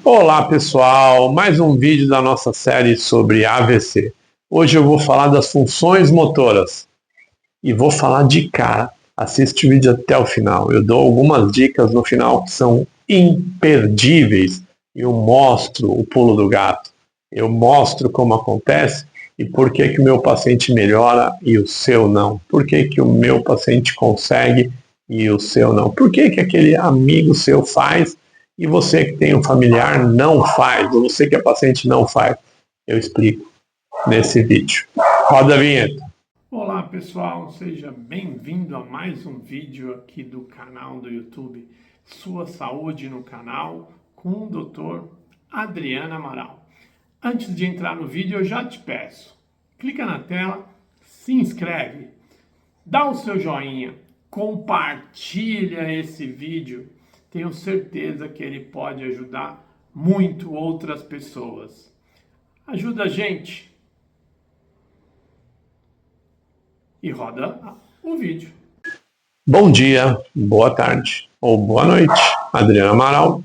Olá pessoal, mais um vídeo da nossa série sobre AVC. Hoje eu vou falar das funções motoras e vou falar de cara. Assiste o vídeo até o final. Eu dou algumas dicas no final que são imperdíveis. Eu mostro o pulo do gato. Eu mostro como acontece e por que que o meu paciente melhora e o seu não. Por que que o meu paciente consegue e o seu não. Por que que aquele amigo seu faz e você que tem um familiar não faz, ou você que é paciente não faz? Eu explico nesse vídeo. Roda a vinheta. Olá pessoal, seja bem-vindo a mais um vídeo aqui do canal do YouTube Sua Saúde no Canal com o Dr. Adriano Amaral. Antes de entrar no vídeo eu já te peço, clica na tela, se inscreve, dá o seu joinha, compartilha esse vídeo, tenho certeza que ele pode ajudar muito outras pessoas. Ajuda a gente! E roda o vídeo. Bom dia, boa tarde ou boa noite. Adriano Amaral,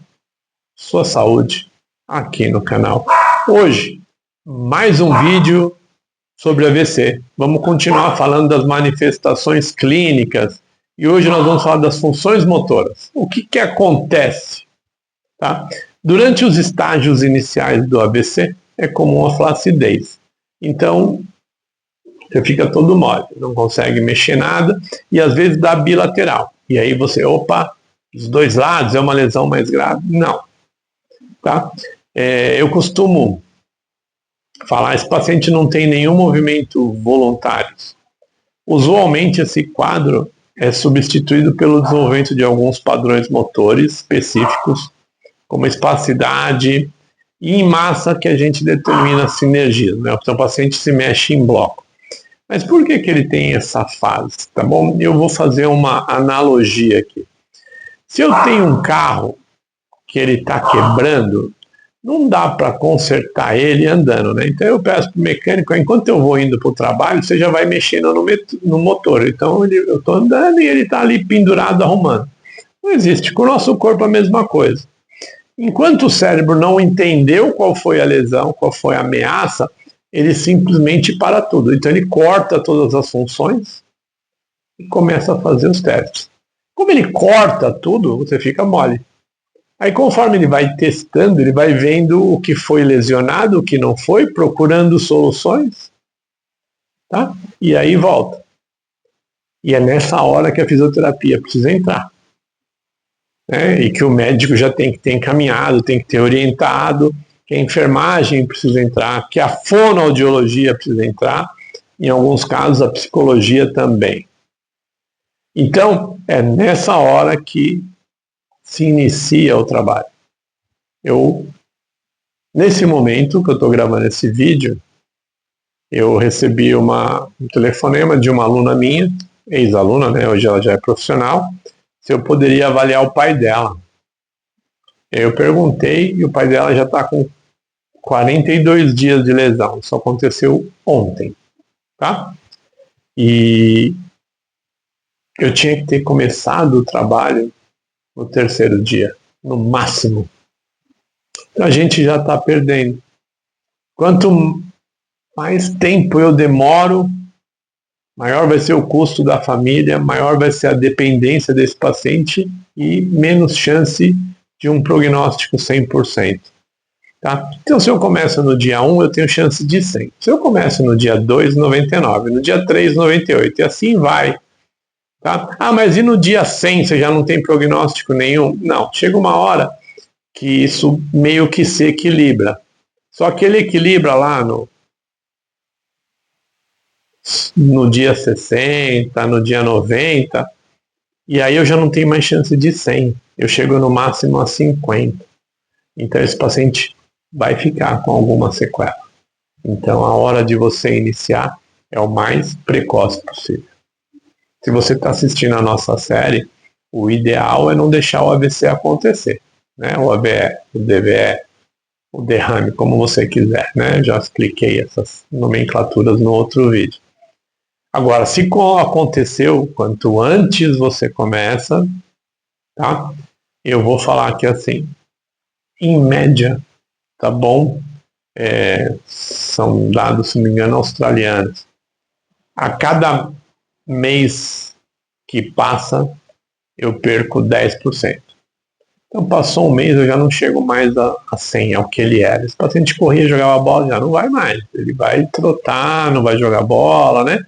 Sua Saúde, aqui no canal. Hoje, mais um vídeo sobre AVC. Vamos continuar falando das manifestações clínicas e hoje nós vamos falar das funções motoras. O que acontece? Tá? Durante os estágios iniciais do AVC, é comum a flacidez. Então, você fica todo mole, não consegue mexer nada e às vezes dá bilateral. E aí você, opa, dos dois lados é uma lesão mais grave? Não. Tá? Eu costumo falar, esse paciente não tem nenhum movimento voluntário. Usualmente esse quadro é substituído pelo desenvolvimento de alguns padrões motores específicos, como espacidade e em massa que a gente determina sinergia, né? Então o paciente se mexe em bloco. Mas por que ele tem essa fase? Tá bom? Eu vou fazer uma analogia aqui. Se eu tenho um carro que ele está quebrando, não dá para consertar ele andando, né? Então eu peço para o mecânico, enquanto eu vou indo para o trabalho, você já vai mexendo no motor. Então eu estou andando e ele está ali pendurado arrumando. Não existe. Com o nosso corpo a mesma coisa. Enquanto o cérebro não entendeu qual foi a lesão, qual foi a ameaça, ele simplesmente para tudo. Então ele corta todas as funções e começa a fazer os testes. Como ele corta tudo, você fica mole. Aí conforme ele vai testando, ele vai vendo o que foi lesionado, o que não foi, procurando soluções, tá? E aí volta. E é nessa hora que a fisioterapia precisa entrar. Né? E que o médico já tem que ter encaminhado, tem que ter orientado, que a enfermagem precisa entrar, que a fonoaudiologia precisa entrar, em alguns casos a psicologia também. Então, é nessa hora que se inicia o trabalho. Nesse momento que eu estou gravando esse vídeo, eu recebi um telefonema de uma aluna minha, ex-aluna, né, hoje ela já é profissional, se eu poderia avaliar o pai dela. Eu perguntei e o pai dela já está com 42 dias de lesão. Isso aconteceu ontem, tá? E eu tinha que ter começado o trabalho no terceiro dia, no máximo. Então a gente já está perdendo. Quanto mais tempo eu demoro, maior vai ser o custo da família, maior vai ser a dependência desse paciente e menos chance de um prognóstico 100%. Tá? Então, se eu começo no dia 1, eu tenho chance de 100. Se eu começo no dia 2, 99. No dia 3, 98. E assim vai. Tá? Ah, mas e no dia 100 você já não tem prognóstico nenhum? Não. Chega uma hora que isso meio que se equilibra. Só que ele equilibra lá no dia 60, no dia 90. E aí eu já não tenho mais chance de 100. Eu chego no máximo a 50. Então esse paciente vai ficar com alguma sequela. Então a hora de você iniciar é o mais precoce possível. Se você está assistindo a nossa série, o ideal é não deixar o AVC acontecer. Né? O AVE, o DVE, o derrame, como você quiser. Né? Já expliquei essas nomenclaturas no outro vídeo. Agora, se aconteceu, quanto antes você começa, tá? Eu vou falar aqui assim, em média, tá bom? São dados, se não me engano, australianos. A cada mês que passa, eu perco 10%. Então, passou um mês, eu já não chego mais a 100, ao que ele era. Se o paciente corria e jogava bola, já não vai mais. Ele vai trotar, não vai jogar bola, né?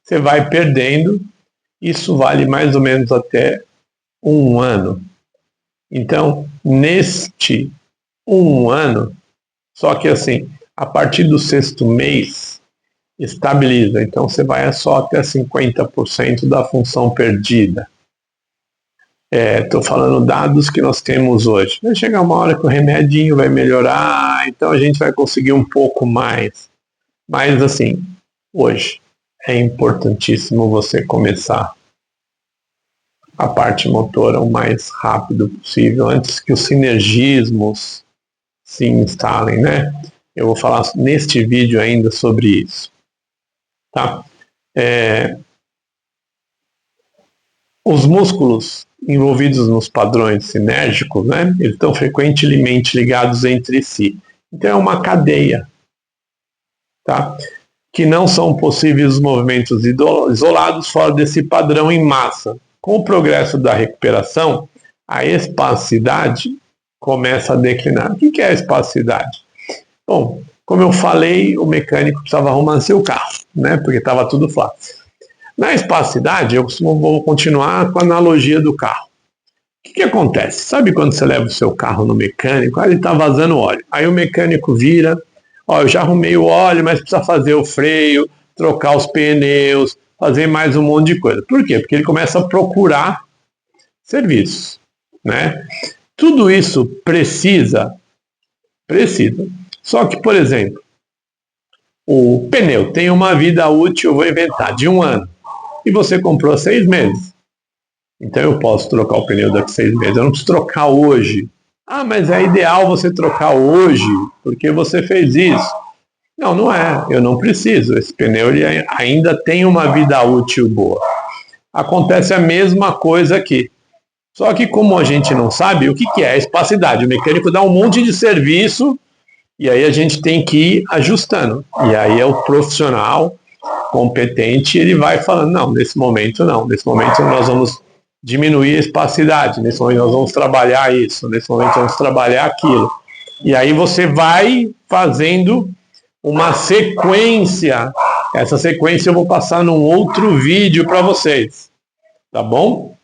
Você vai perdendo. Isso vale mais ou menos até 1 ano. Então, neste 1 ano, só que assim, a partir do 6º mês, estabiliza. Então, você vai só até 50% da função perdida. Estou falando dados que nós temos hoje. Vai chegar uma hora que o remedinho vai melhorar, então a gente vai conseguir um pouco mais. Mas assim, hoje é importantíssimo você começar a parte motora o mais rápido possível, antes que os sinergismos se instalem, né? Eu vou falar neste vídeo ainda sobre isso. Tá? Os músculos envolvidos nos padrões sinérgicos, né, eles estão frequentemente ligados entre si. Então é uma cadeia, tá? Que não são possíveis os movimentos isolados fora desse padrão em massa. Com o progresso da recuperação, a espasticidade começa a declinar. O que é a espasticidade? Bom, como eu falei, o mecânico precisava arrumar seu carro, né, porque estava tudo fácil. Na espasticidade, eu vou continuar com a analogia do carro. O que acontece? Sabe quando você leva o seu carro no mecânico, ele está vazando óleo. Aí o mecânico vira, eu já arrumei o óleo, mas precisa fazer o freio, trocar os pneus, fazer mais um monte de coisa. Por quê? Porque ele começa a procurar serviços, né? Tudo isso precisa. Só que, por exemplo, o pneu tem uma vida útil, eu vou inventar, de 1 ano. E você comprou 6 meses. Então eu posso trocar o pneu daqui a 6 meses. Eu não preciso trocar hoje. Ah, mas é ideal você trocar hoje, porque você fez isso. Não, não é. Eu não preciso. Esse pneu ele ainda tem uma vida útil boa. Acontece a mesma coisa aqui. Só que como a gente não sabe, o que é a espasticidade? O mecânico dá um monte de serviço e aí a gente tem que ir ajustando. E aí é o profissional competente, ele vai falando, não, nesse momento nós vamos diminuir a espasticidade, nesse momento nós vamos trabalhar isso, nesse momento vamos trabalhar aquilo. E aí você vai fazendo uma sequência. Essa sequência eu vou passar num outro vídeo para vocês, tá bom?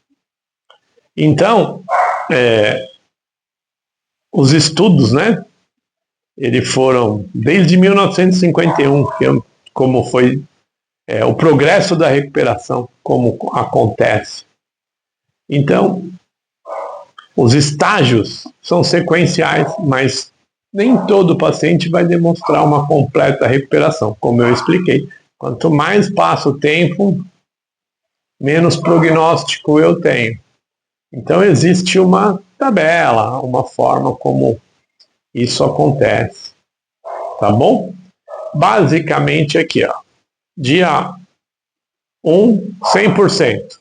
Então, os estudos, né, eles foram desde 1951, como foi o progresso da recuperação, como acontece. Então, os estágios são sequenciais, mas nem todo paciente vai demonstrar uma completa recuperação, como eu expliquei. Quanto mais passa o tempo, menos prognóstico eu tenho. Então, existe uma tabela, uma forma como isso acontece. Tá bom? Basicamente aqui, dia 1, 100%.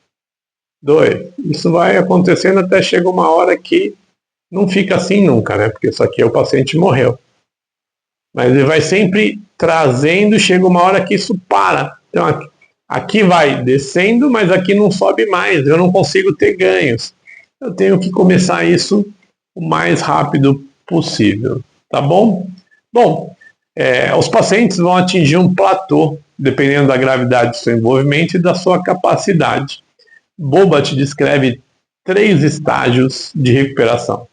2, isso vai acontecendo até chegar uma hora que não fica assim nunca, né? Porque isso aqui o paciente morreu. Mas ele vai sempre trazendo, chega uma hora que isso para. Então aqui vai descendo, mas aqui não sobe mais. Eu não consigo ter ganhos. Eu tenho que começar isso o mais rápido possível. Tá bom? Bom, os pacientes vão atingir um platô, dependendo da gravidade do seu envolvimento e da sua capacidade. Bobat descreve 3 estágios de recuperação.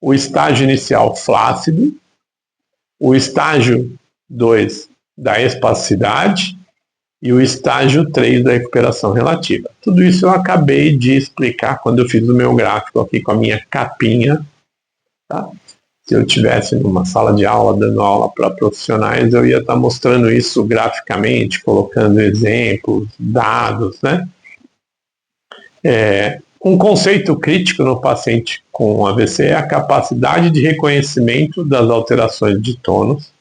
O estágio inicial flácido, o estágio 2 da espasticidade e o estágio 3 da recuperação relativa. Tudo isso eu acabei de explicar quando eu fiz o meu gráfico aqui com a minha capinha. Tá? Se eu estivesse numa sala de aula, dando aula para profissionais, eu ia estar mostrando isso graficamente, colocando exemplos, dados, né? Um conceito crítico no paciente com AVC é a capacidade de reconhecimento das alterações de tônus,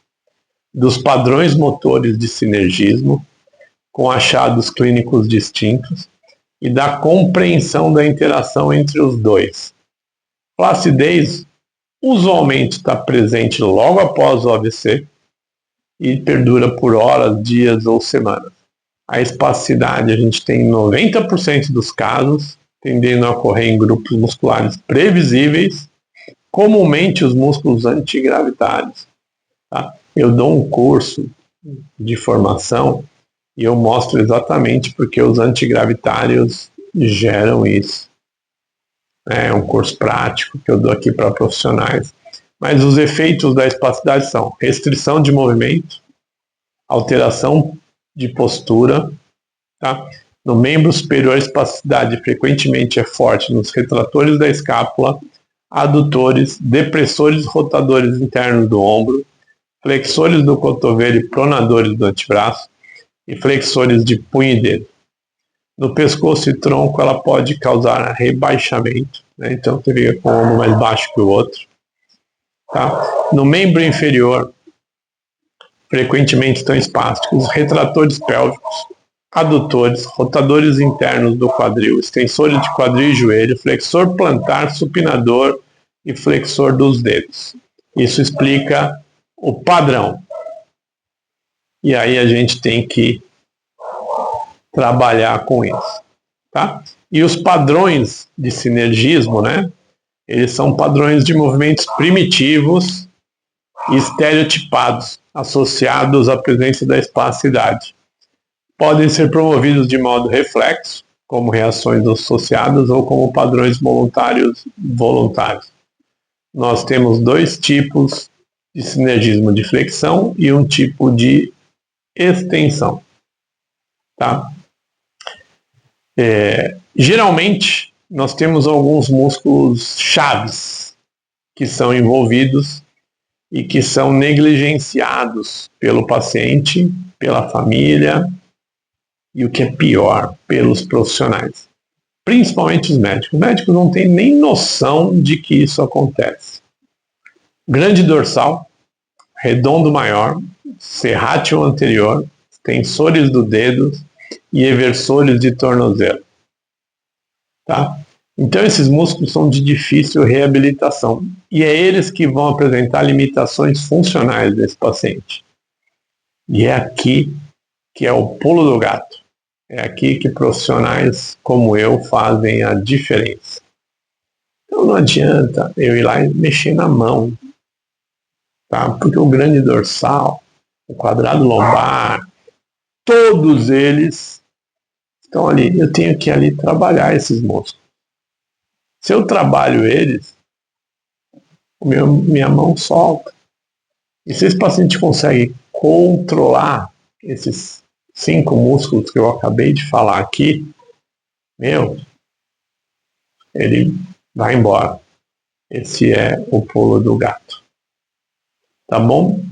dos padrões motores de sinergismo, com achados clínicos distintos, e da compreensão da interação entre os dois. Flacidez Usualmente está presente logo após o AVC e perdura por horas, dias ou semanas. A espasticidade a gente tem em 90% dos casos, tendendo a ocorrer em grupos musculares previsíveis, comumente os músculos antigravitários. Tá? Eu dou um curso de formação e eu mostro exatamente porque os antigravitários geram isso. É um curso prático que eu dou aqui para profissionais. Mas os efeitos da espasticidade são restrição de movimento, alteração de postura. Tá? No membro superior, a espasticidade frequentemente é forte nos retratores da escápula, adutores, depressores rotadores internos do ombro, flexores do cotovelo e pronadores do antebraço e flexores de punho e dedo. No pescoço e tronco, ela pode causar rebaixamento, né? Então você fica com o ombro mais baixo que o outro. Tá? No membro inferior, frequentemente estão espásticos, retratores pélvicos, adutores, rotadores internos do quadril, extensores de quadril e joelho, flexor plantar, supinador e flexor dos dedos. Isso explica o padrão. E aí a gente tem que trabalhar com isso. Tá? E os padrões de sinergismo, né? Eles são padrões de movimentos primitivos e estereotipados, associados à presença da espasticidade. Podem ser promovidos de modo reflexo, como reações associadas, ou como padrões voluntários. Nós temos dois tipos de sinergismo de flexão e um tipo de extensão. Tá? Geralmente, nós temos alguns músculos chaves que são envolvidos e que são negligenciados pelo paciente, pela família e, o que é pior, pelos profissionais, principalmente os médicos. Os médicos não têm nem noção de que isso acontece. Grande dorsal, redondo maior, serrátil anterior, extensores do dedo e eversores de tornozelo. Tá? Então esses músculos são de difícil reabilitação e é eles que vão apresentar limitações funcionais desse paciente. E é aqui que é o pulo do gato. É aqui que profissionais como eu fazem a diferença. Então não adianta eu ir lá e mexer na mão, tá? Porque o grande dorsal, o quadrado lombar, todos eles estão ali. Eu tenho que ali trabalhar esses músculos. Se eu trabalho eles, minha mão solta. E se esse paciente consegue controlar esses 5 músculos que eu acabei de falar aqui, ele vai embora. Esse é o pulo do gato. Tá bom?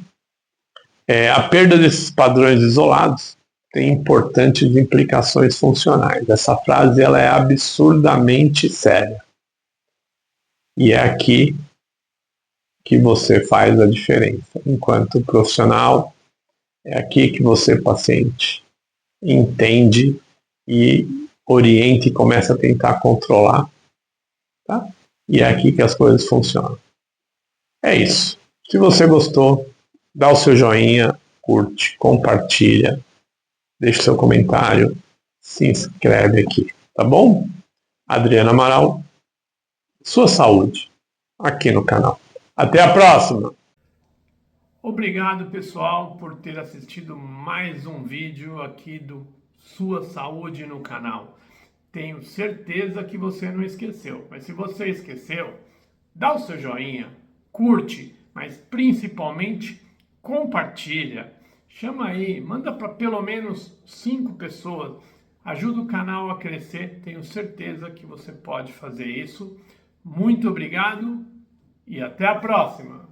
A perda desses padrões isolados tem importantes implicações funcionais. Essa frase ela é absurdamente séria. E é aqui que você faz a diferença. Enquanto profissional, é aqui que você, paciente, entende e orienta e começa a tentar controlar. Tá? E é aqui que as coisas funcionam. É isso. Se você gostou, dá o seu joinha, curte, compartilha, deixa o seu comentário, se inscreve aqui, tá bom? Adriana Amaral, sua saúde, aqui no canal. Até a próxima! Obrigado, pessoal, por ter assistido mais um vídeo aqui do Sua Saúde no canal. Tenho certeza que você não esqueceu, mas se você esqueceu, dá o seu joinha, curte, mas principalmente compartilha. Chama aí, manda para pelo menos 5 pessoas. Ajuda o canal a crescer, tenho certeza que você pode fazer isso. Muito obrigado e até a próxima!